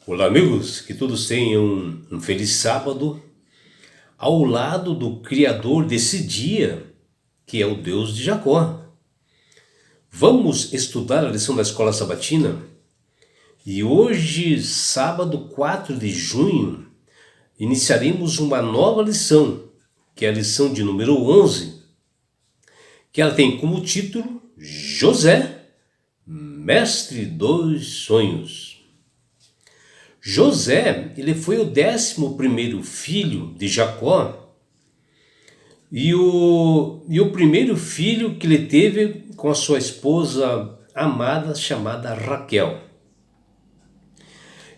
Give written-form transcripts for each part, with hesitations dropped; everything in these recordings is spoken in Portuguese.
Olá, amigos, que todos tenham um feliz sábado ao lado do Criador desse dia, que é o Deus de Jacó. Vamos estudar a lição da Escola Sabatina e hoje, sábado 4 de junho, iniciaremos uma nova lição, que é a lição de número 11, que ela tem como título José, mestre dos sonhos. José, ele foi o 11º filho de Jacó e o primeiro filho que ele teve com a sua esposa amada chamada Raquel.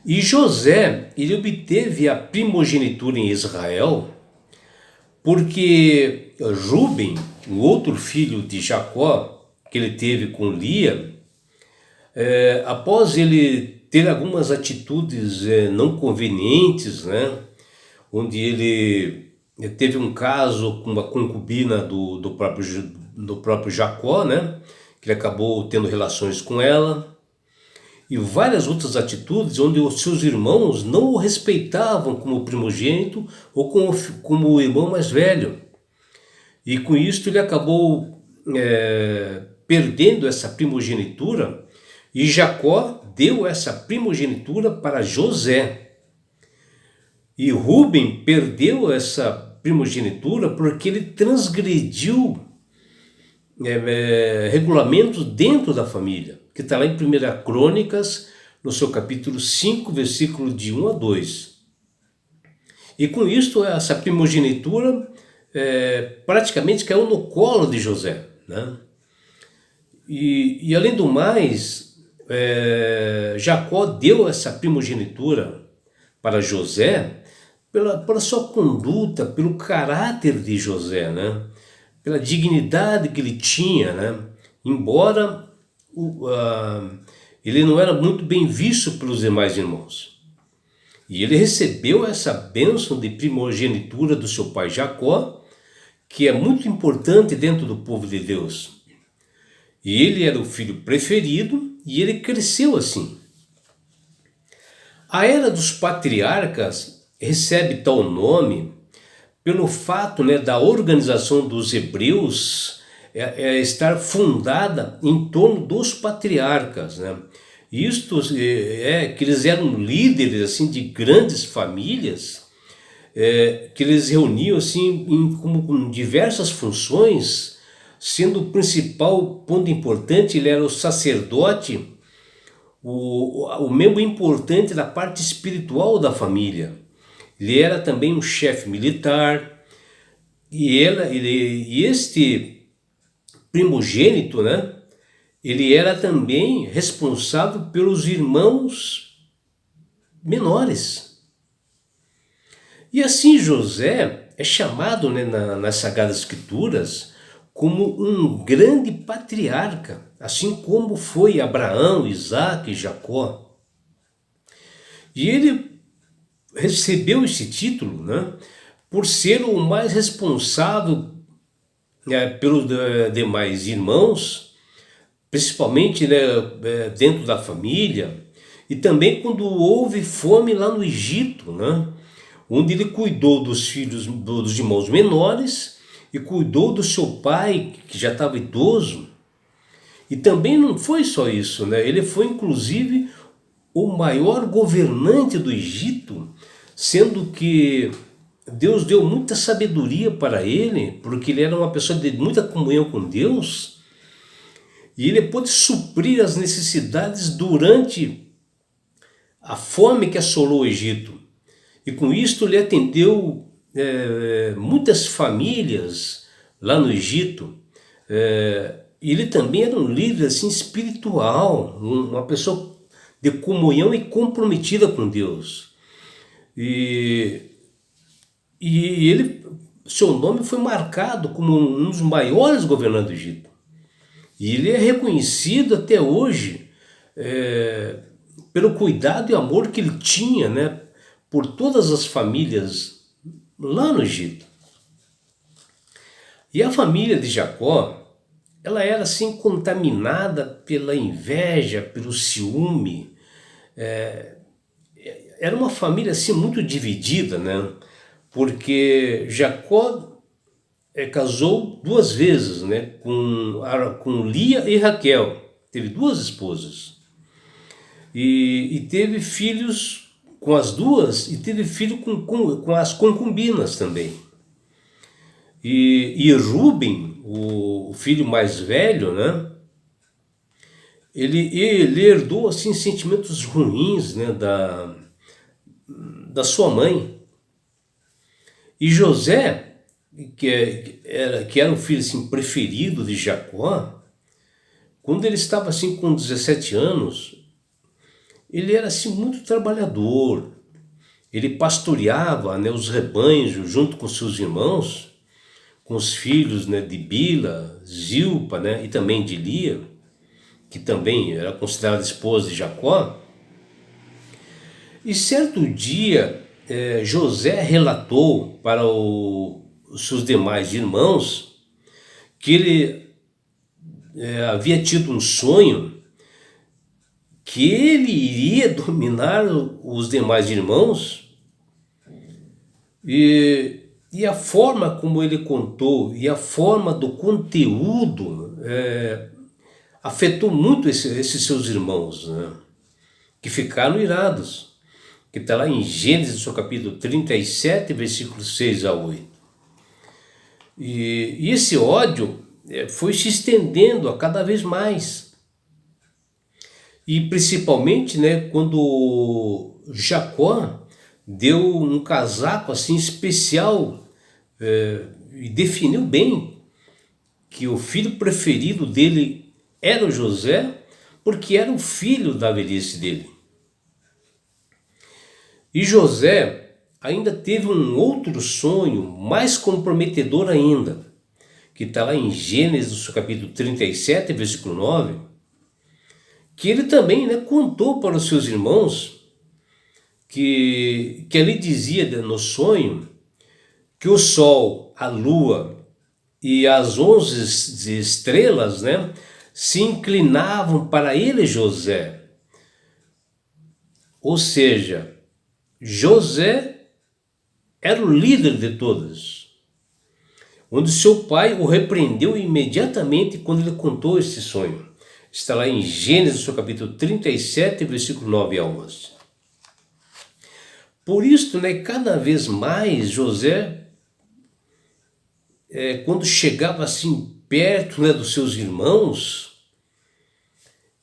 E José, ele obteve a primogenitura em Israel porque Rúben, o outro filho de Jacó que ele teve com Lia, após ele ter algumas atitudes não convenientes, né? Onde ele teve um caso com uma concubina do próprio Jacó, né? Que ele acabou tendo relações com ela, e várias outras atitudes onde os seus irmãos não o respeitavam como primogênito ou como o irmão mais velho. E com isso ele acabou perdendo essa primogenitura, e Jacó deu essa primogenitura para José. E Rúben perdeu essa primogenitura porque ele transgrediu regulamentos dentro da família, que está lá em 1 Crônicas, no seu capítulo 5, versículo de 1 a 2. E com isso, essa primogenitura praticamente caiu no colo de José, né? E além do mais, Jacó deu essa primogenitura para José pela sua conduta, pelo caráter de José, né? Pela dignidade que ele tinha, né? Embora ele não era muito bem visto pelos demais irmãos. E ele recebeu essa bênção de primogenitura do seu pai Jacó, que é muito importante dentro do povo de Deus. E ele era o filho preferido e ele cresceu assim. A era dos patriarcas recebe tal nome pelo fato, né, da organização dos hebreus estar fundada em torno dos patriarcas, né? Isto é que eles eram líderes assim de grandes famílias, que eles reuniam assim com diversas funções, sendo o principal ponto importante, ele era o sacerdote, o membro importante da parte espiritual da família. Ele era também um chefe militar, e este primogênito, né? Ele era também responsável pelos irmãos menores. E assim José é chamado, né, nas Sagradas Escrituras como um grande patriarca, assim como foi Abraão, Isaac e Jacó. E ele recebeu esse título, né, por ser o mais responsável pelos demais irmãos, principalmente, né, dentro da família, e também quando houve fome lá no Egito, né, onde ele cuidou dos filhos dos irmãos menores e cuidou do seu pai, que já estava idoso. E também não foi só isso, né? Ele foi inclusive o maior governante do Egito, sendo que Deus deu muita sabedoria para ele, porque ele era uma pessoa de muita comunhão com Deus, e ele pôde suprir as necessidades durante a fome que assolou o Egito. E com isto ele atendeu muitas famílias lá no Egito. Ele também era um líder assim, espiritual, uma pessoa de comunhão e comprometida com Deus. E seu nome foi marcado como um dos maiores governantes do Egito. E ele é reconhecido até hoje pelo cuidado e amor que ele tinha, né, por todas as famílias lá no Egito. E a família de Jacó, ela era assim contaminada pela inveja, pelo ciúme. era uma família assim muito dividida, né? Porque Jacó casou duas vezes, né? Com Lia e Raquel. Teve duas esposas. E teve filhos com as duas e teve filho com as concubinas também. E Ruben, o filho mais velho, né? Ele herdou assim sentimentos ruins, né, da sua mãe. E José, que era o filho assim, preferido de Jacó, quando ele estava assim com 17 anos, ele era assim muito trabalhador. Ele pastoreava, né, os rebanhos junto com seus irmãos, com os filhos, né, de Bila, Zilpa, né, e também de Lia, que também era considerada esposa de Jacó. E certo dia, José relatou para os seus demais irmãos que ele havia tido um sonho que ele iria dominar os demais irmãos, e a forma como ele contou e a forma do conteúdo afetou muito esses seus irmãos, né? Que ficaram irados, que está lá em Gênesis, no capítulo 37, versículos 6 a 8. E esse ódio foi se estendendo a cada vez mais. E principalmente, né, quando Jacó deu um casaco assim especial e definiu bem que o filho preferido dele era o José, porque era o filho da velhice dele. E José ainda teve um outro sonho mais comprometedor ainda, que está lá em Gênesis, capítulo 37, versículo 9, que ele também, né, contou para os seus irmãos, que ali dizia no sonho que o sol, a lua e as 11 estrelas, né, se inclinavam para ele, José. Ou seja, José era o líder de todos, onde seu pai o repreendeu imediatamente quando ele contou esse sonho. Está lá em Gênesis, capítulo 37, versículo 9 a 11. Por isso, né, cada vez mais José, quando chegava assim perto, né, dos seus irmãos,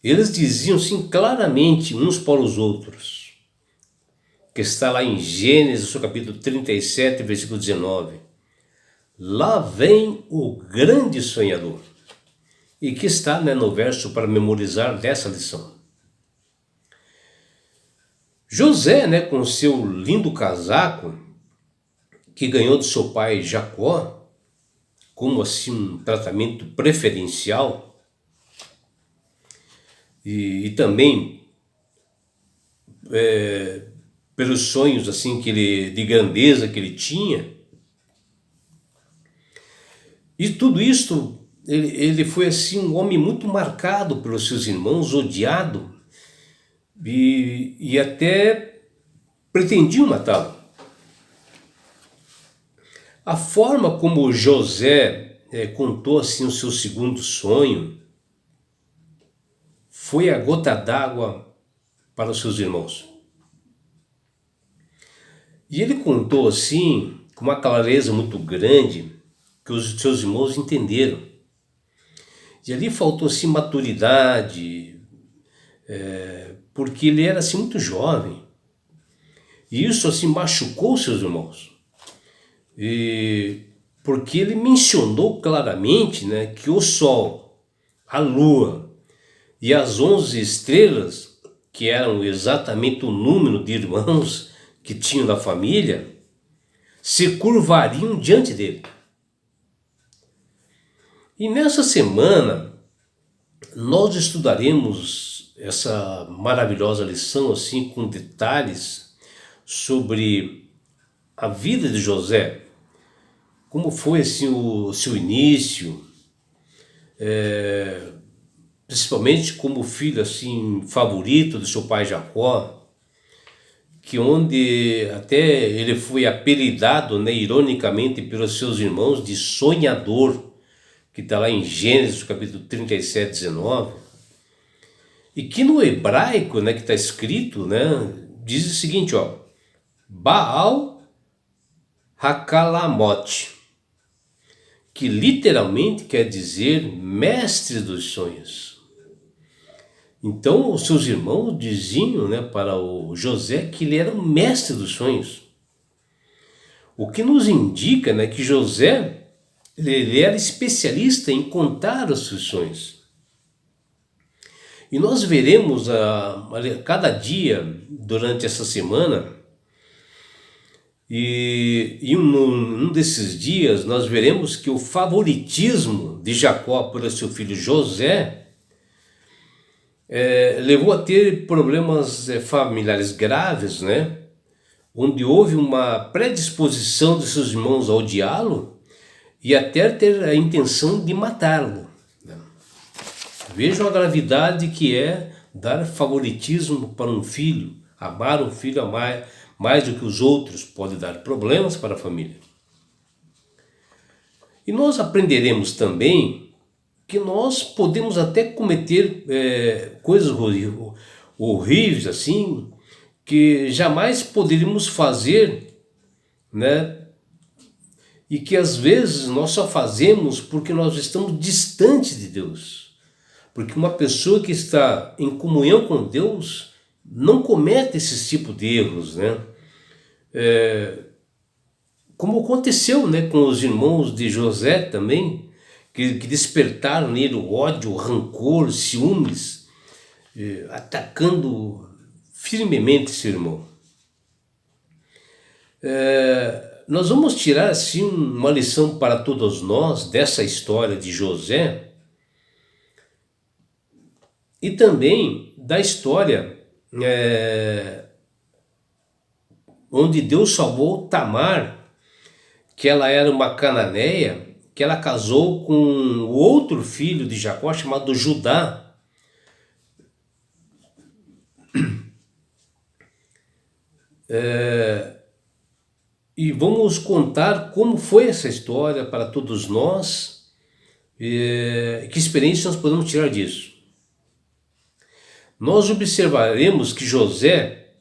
eles diziam assim claramente uns para os outros, que está lá em Gênesis, capítulo 37, versículo 19. Lá vem o grande sonhador. E que está, né, no verso para memorizar dessa lição. José, né, com seu lindo casaco, que ganhou de seu pai Jacó, como assim um tratamento preferencial, e também pelos sonhos assim de grandeza que ele tinha, e tudo isso, ele foi assim um homem muito marcado pelos seus irmãos, odiado, e até pretendiam matá-lo. A forma como José contou assim o seu segundo sonho foi a gota d'água para os seus irmãos. E ele contou assim, com uma clareza muito grande, que os seus irmãos entenderam. E ali faltou assim maturidade, porque ele era assim muito jovem. E isso assim machucou seus irmãos. E porque ele mencionou claramente, né, que o sol, a lua e as 11 estrelas, que eram exatamente o número de irmãos que tinham na família, se curvariam diante dele. E nessa semana nós estudaremos essa maravilhosa lição assim com detalhes sobre a vida de José, como foi assim o seu início, principalmente como filho assim favorito do seu pai Jacó, que onde até ele foi apelidado, né, ironicamente pelos seus irmãos, de sonhador, que está lá em Gênesis capítulo 37, 19, e que no hebraico, né, que está escrito, né, diz o seguinte, ó, Baal Hakalamote, que literalmente quer dizer mestre dos sonhos. Então os seus irmãos diziam, né, para o José que ele era o mestre dos sonhos. O que nos indica, né, que José ele era especialista em contar os seus sonhos. E nós veremos a cada dia durante essa semana, e um desses dias nós veremos que o favoritismo de Jacó por seu filho José levou a ter problemas familiares graves, né? Onde houve uma predisposição de seus irmãos ao odiá-lo e até ter a intenção de matá-lo. Vejam a gravidade que é dar favoritismo para um filho, amar um filho mais do que os outros, pode dar problemas para a família. E nós aprenderemos também que nós podemos até cometer coisas horríveis assim, que jamais poderíamos fazer, né? E que às vezes nós só fazemos porque nós estamos distantes de Deus. Porque uma pessoa que está em comunhão com Deus não comete esses tipos de erros, né? Como aconteceu, né, com os irmãos de José também, que despertaram nele o ódio, o rancor, ciúmes, atacando firmemente seu irmão. Nós vamos tirar assim uma lição para todos nós dessa história de José e também da história onde Deus salvou Tamar, que ela era uma cananeia, que ela casou com o outro filho de Jacó chamado Judá. E vamos contar como foi essa história para todos nós, que experiência nós podemos tirar disso. Nós observaremos que José,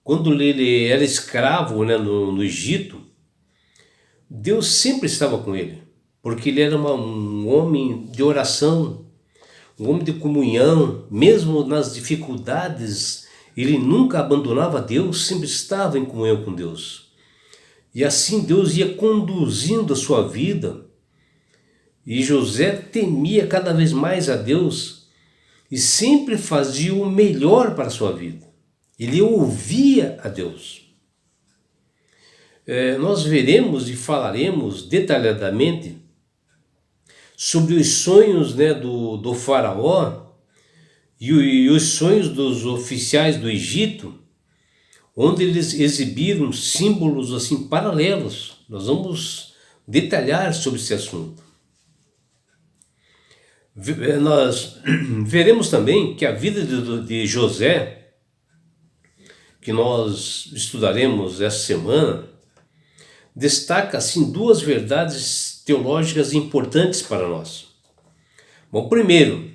quando ele era escravo, né, no Egito, Deus sempre estava com ele, porque ele era um homem de oração, um homem de comunhão, mesmo nas dificuldades, ele nunca abandonava Deus, sempre estava em comunhão com Deus. E assim Deus ia conduzindo a sua vida, e José temia cada vez mais a Deus e sempre fazia o melhor para a sua vida. Ele ouvia a Deus. Nós veremos e falaremos detalhadamente sobre os sonhos, né, do faraó e os sonhos dos oficiais do Egito, onde eles exibiram símbolos assim paralelos. Nós vamos detalhar sobre esse assunto. Nós veremos também que a vida de José, que nós estudaremos essa semana, destaca assim duas verdades teológicas importantes para nós. Bom, primeiro,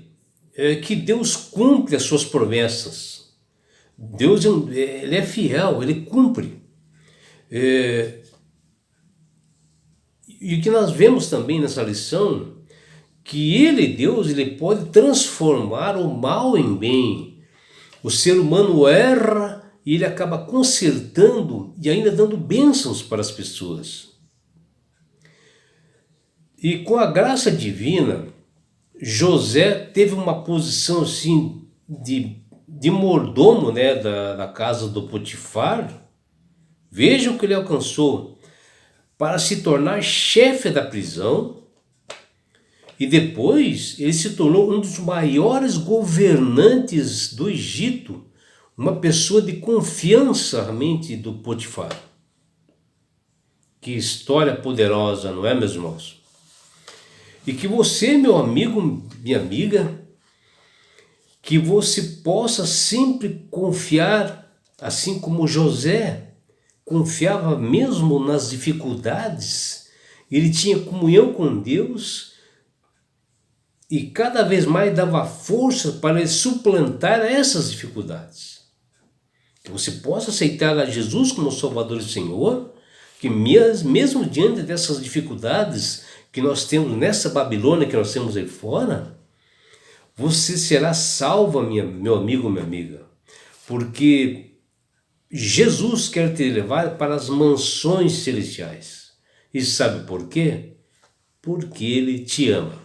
que Deus cumpre as suas promessas. Deus ele é fiel, ele cumpre. E o que nós vemos também nessa lição, que Deus, ele pode transformar o mal em bem. O ser humano erra e ele acaba consertando e ainda dando bênçãos para as pessoas. E com a graça divina, José teve uma posição assim de mordomo, né, da casa do Potifar. Vejam o que ele alcançou, para se tornar chefe da prisão, e depois ele se tornou um dos maiores governantes do Egito, uma pessoa de confiança realmente do Potifar. Que história poderosa, não é, meus irmãos? E que você, meu amigo, minha amiga, que você possa sempre confiar assim como José confiava mesmo nas dificuldades, ele tinha comunhão com Deus e cada vez mais dava força para suplantar essas dificuldades. Que você possa aceitar a Jesus como Salvador e Senhor, que mesmo diante dessas dificuldades que nós temos nessa Babilônia que nós temos aí fora, você será salva, meu amigo, minha amiga, porque Jesus quer te levar para as mansões celestiais. E sabe por quê? Porque Ele te ama.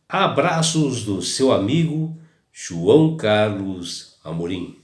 Abraços do seu amigo João Carlos Amorim.